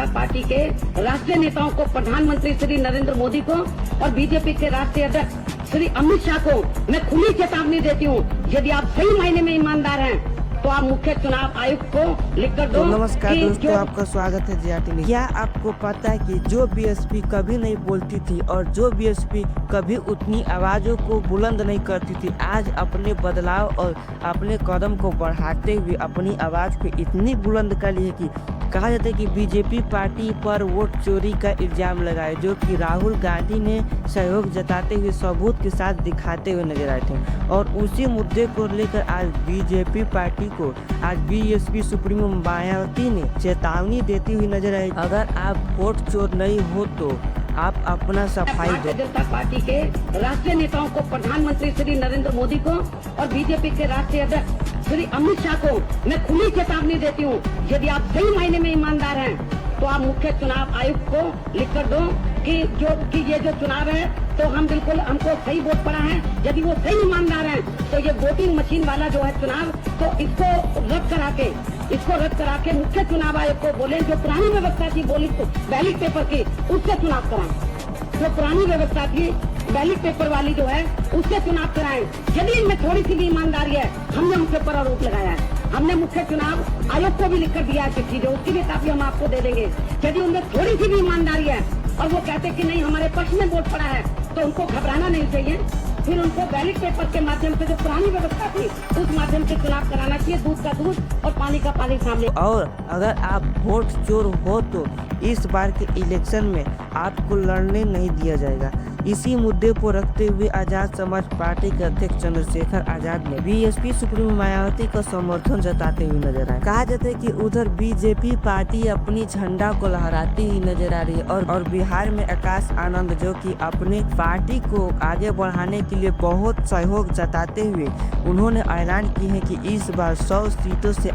जनता party के राष्ट्रीय नेताओं को, प्रधानमंत्री श्री नरेंद्र मोदी को और बीजेपी के राष्ट्रीय अध्यक्ष श्री अमित शाह को मैं खुली चेतावनी देती हूँ, यदि आप सही मायने में ईमानदार हैं तो आप मुख्य चुनाव आयुक्त को लिखकर दो। नमस्कार दोस्तों, आपका स्वागत है जीआरटी में। क्या आपको पता है कि जो बीएसपी कभी नहीं बोलती थी और जो बीएसपी कभी उतनी आवाज़ों को बुलंद नहीं करती थी, आज अपने बदलाव और अपने कदम को बढ़ाते हुए अपनी आवाज़ को इतनी बुलंद कर ली है कि कहा जाता है कि बीजेपी पार्टी पर वोट चोरी का इल्जाम लगाए, जो कि राहुल गांधी ने सहयोग जताते हुए सबूत के साथ दिखाते हुए नजर आए थे। और उसी मुद्दे को लेकर आज बीजेपी पार्टी को आज बीएसपी सुप्रीमो मायावती ने चेतावनी देती हुई नजर आई, अगर आप वोट चोर नहीं हो तो आप अपना सफाई दो। भारतीय जनता पार्टी के राष्ट्रीय नेताओं को, प्रधानमंत्री श्री नरेंद्र मोदी को और बीजेपी के राष्ट्रीय अध्यक्ष श्री अमित शाह को मैं खुली चेतावनी देती हूँ, यदि आप सही मायने में ईमानदार हैं तो आप मुख्य चुनाव आयुक्त को लिखकर दो कि ये जो चुनाव है तो हम बिल्कुल हमको सही वोट पड़ा है। यदि वो सही ईमानदार हैं तो ये वोटिंग मशीन वाला जो है चुनाव, तो इसको रद्द करा के मुख्य चुनाव आयोग को बोले, जो पुरानी व्यवस्था थी बैलेट पेपर की, उससे चुनाव कराएं। जो पुरानी व्यवस्था थी बैलेट पेपर वाली जो है उससे चुनाव कराएं। यदि इनमें थोड़ी सी भी ईमानदारी है, हमने उनके ऊपर आरोप लगाया है। हमने मुख्य चुनाव आयोग को भी लिखकर दिया है चिट्ठी, जो उसकी भी काफी हम आपको दे देंगे। यदि उनमें थोड़ी सी भी ईमानदारी है और वो कहते कि नहीं हमारे पक्ष में वोट पड़ा है, तो उनको घबराना नहीं चाहिए। फिर उनको बैलेट पेपर के माध्यम से, जो पुरानी व्यवस्था थी, उस माध्यम से चुनाव कराना चाहिए। दूध का दूध और पानी का पानी सामने। और अगर आप वोट चोर हो तो इस बार के इलेक्शन में आपको लड़ने नहीं दिया जाएगा। इसी मुद्दे को रखते हुए आजाद समाज पार्टी के अध्यक्ष चंद्रशेखर आजाद ने बीएसपी सुप्रीमो मायावती का समर्थन जताते हुए नजर आए। कहा जाता है कि उधर बीजेपी पार्टी अपनी झंडा को लहराती हुई नजर आ रही है और बिहार में आकाश आनंद, जो कि अपने पार्टी को आगे बढ़ाने के लिए बहुत सहयोग जताते हुए उन्होंने ऐलान की है कि इस बार 100 सीटों से